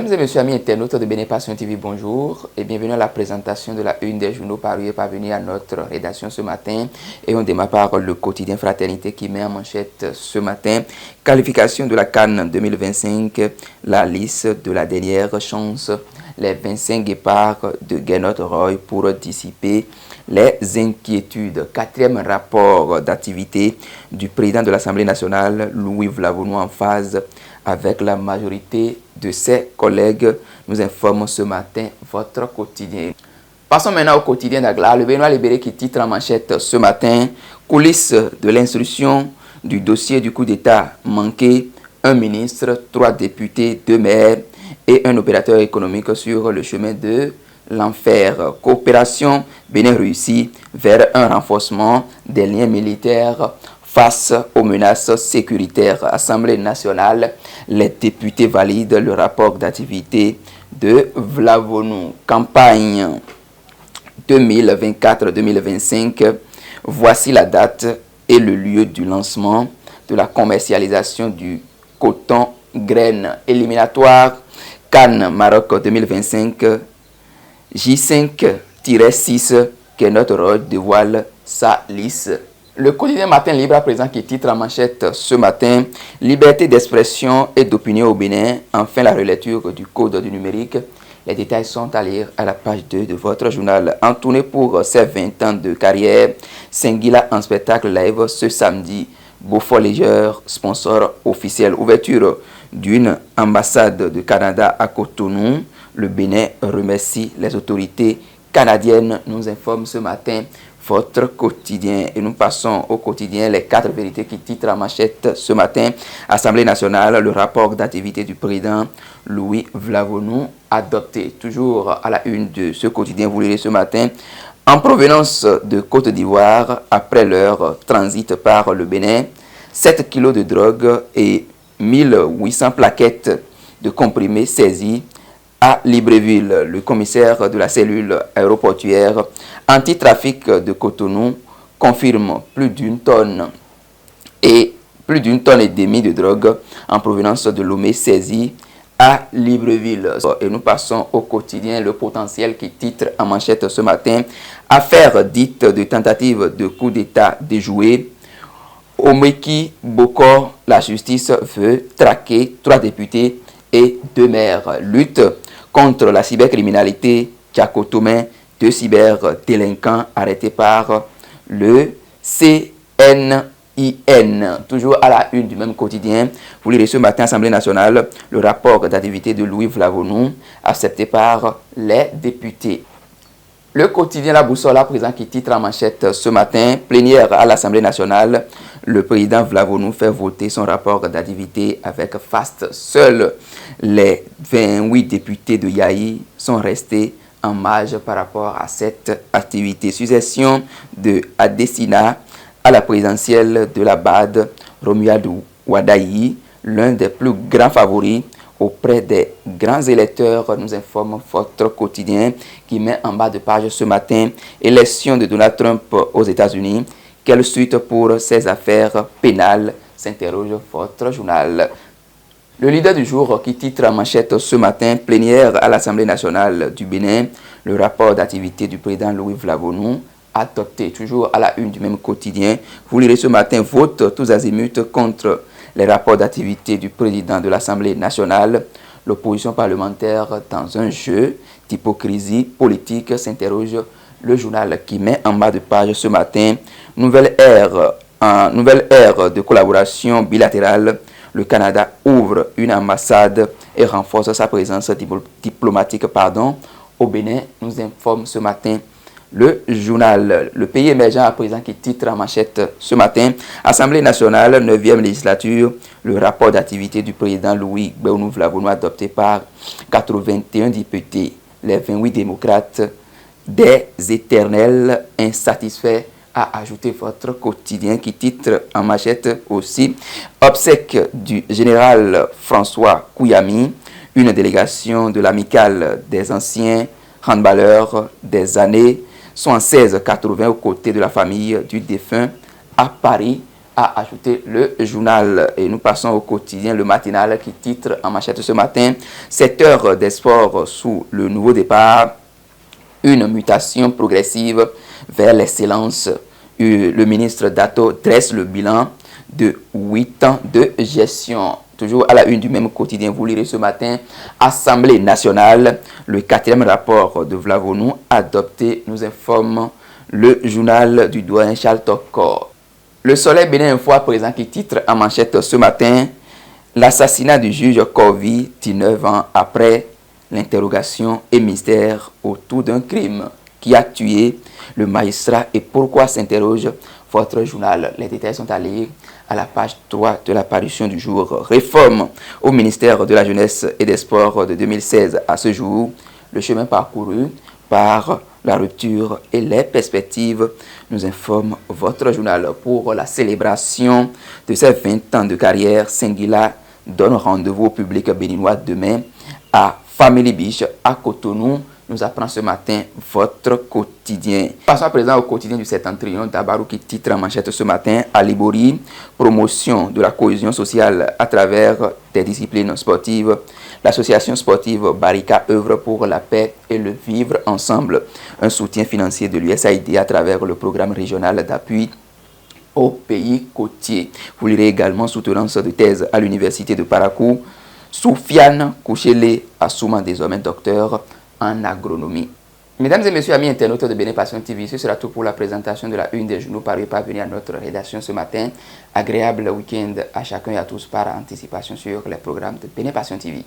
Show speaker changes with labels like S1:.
S1: Mesdames et messieurs, amis internautes de Bénin Passion TV, bonjour et bienvenue à la présentation de la une des journaux parus et parvenus à notre rédaction ce matin. Et on démarre par le quotidien Fraternité qui met en manchette ce matin qualification de la CAN 2025, la liste de la dernière chance, les 25 guépards de Gernot Roy pour dissiper les inquiétudes. Quatrième rapport d'activité du président de l'Assemblée nationale, Louis Vlavonou, en phase avec la majorité de ses collègues, nous informe ce matin votre quotidien. Passons maintenant au quotidien d'Agla, le Benoît Libéré qui titre en manchette ce matin coulisses de l'instruction du dossier du coup d'État manqué, un ministre, 3 députés, 2 maires et un opérateur économique sur le chemin de l'enfer. Coopération Bénin-Russie vers un renforcement des liens militaires face aux menaces sécuritaires. Assemblée nationale, les députés valident le rapport d'activité de Vlavonou. Campagne 2024-2025, voici la date et le lieu du lancement de la commercialisation du coton graine. Éliminatoire CAN Maroc 2025, J5-6, Gernot Roy dévoile sa liste. Le quotidien Matin Libre à présent qui titre en manchette ce matin liberté d'expression et d'opinion au Bénin. Enfin, la relecture du code du numérique. Les détails sont à lire à la page 2 de votre journal. En tournée pour ses 20 ans de carrière, Singila en spectacle live ce samedi. Beaufort Léger, sponsor officiel. Ouverture d'une ambassade de Canada à Cotonou. Le Bénin remercie les autorités canadiennes, nous informe ce matin votre quotidien. Et nous passons au quotidien Les 4 vérités qui titrent en manchette ce matin. Assemblée nationale, le rapport d'activité du président Louis Vlavonou adopté. Toujours à la une de ce quotidien, vous lirez ce matin. En provenance de Côte d'Ivoire, après leur transit par le Bénin, 7 kilos de drogue et 1800 plaquettes de comprimés saisis à Libreville. Le commissaire de la cellule aéroportuaire anti-trafic de Cotonou confirme plus d'une tonne et demie de drogue en provenance de Lomé saisie à Libreville. Et nous passons au quotidien Le Potentiel qui titre en manchette ce matin affaire dite de tentative de coup d'État déjouée. Omeki Bokor, la justice veut traquer 3 députés et 2 maires. Lutte contre la cybercriminalité, Tchakotomé, 2 cyberdélinquants arrêtés par le CNIN. Toujours à la une du même quotidien, vous lirez ce matin, Assemblée nationale, le rapport d'activité de Louis Vlavonou, accepté par les députés. Le quotidien La Boussole à présent qui titre en manchette ce matin, plénière à l'Assemblée nationale, le président Vlavonou fait voter son rapport d'activité avec faste. Seuls les 28 députés de Yaï sont restés en marge par rapport à cette activité. Succession de Adesina à la présidentielle de la BAD, Romualdou Wadaï, l'un des plus grands favoris auprès des grands électeurs, nous informe votre quotidien qui met en bas de page ce matin. Élection de Donald Trump aux États-Unis. Quelle suite pour ces affaires pénales, s'interroge votre journal. Le leader du jour qui titre en manchette ce matin, plénière à l'Assemblée nationale du Bénin, le rapport d'activité du président Louis Vlavonou adopté. Toujours à la une du même quotidien, vous lirez ce matin, vote tous azimuts contre les rapports d'activité du président de l'Assemblée nationale. L'opposition parlementaire dans un jeu d'hypocrisie politique, s'interroge le journal qui met en bas de page ce matin. Nouvelle ère de collaboration bilatérale. Le Canada ouvre une ambassade et renforce sa présence diplomatique au Bénin, nous informe ce matin le journal. Le pays émergent à présent qui titre en manchette ce matin. Assemblée nationale, 9e législature, le rapport d'activité du président Louis Vlavonou adopté par 81 députés. Les 28 démocrates des éternels insatisfaits, a ajouté votre quotidien qui titre en manchette aussi obsèques du général François Kouyami, une délégation de l'amicale des anciens handballeurs des années 76-80 aux côtés de la famille du défunt à Paris, a ajouté le journal. Et nous passons au quotidien, le matinal, qui titre en manchette ce matin 7 heures d'espoir sous le nouveau départ, une mutation progressive vers l'excellence. Le ministre Dato dresse le bilan de 8 ans de gestion. Toujours à la une du même quotidien, vous lirez ce matin, Assemblée nationale, le 4e rapport de Vlavonou adopté, nous informe le journal du doyen Charles Tokor. Le Soleil Bénin Info à présent qui titre en manchette ce matin, l'assassinat du juge Corvi, 19 ans après, l'interrogation et mystère autour d'un crime qui a tué le magistrat et pourquoi s'interroge votre journal. Les détails sont à lire à la page 3 de la parution du jour. Réforme au ministère de la Jeunesse et des Sports de 2016 à ce jour. Le chemin parcouru par la rupture et les perspectives, nous informe votre journal. Pour la célébration de ses 20 ans de carrière, Singuila donne rendez-vous au public béninois demain à Family Beach à Cotonou. Nous apprend ce matin votre quotidien. Passons à présent au quotidien du Septentrion d'Abarou qui titre en manchette ce matin à Libori, promotion de la cohésion sociale à travers des disciplines sportives. L'association sportive Barika œuvre pour la paix et le vivre ensemble. Un soutien financier de l'USAID à travers le programme régional d'appui aux pays côtiers. Vous lirez également soutenance de thèse à l'université de Parakou. Soufiane Kouchele Assouma, désormais docteur en agronomie. Mesdames et messieurs, amis internautes de Bénin Passion TV, ce sera tout pour la présentation de la une des journaux parus parvenus à notre rédaction ce matin. Agréable week-end à chacun et à tous par anticipation sur les programmes de Bénin Passion TV.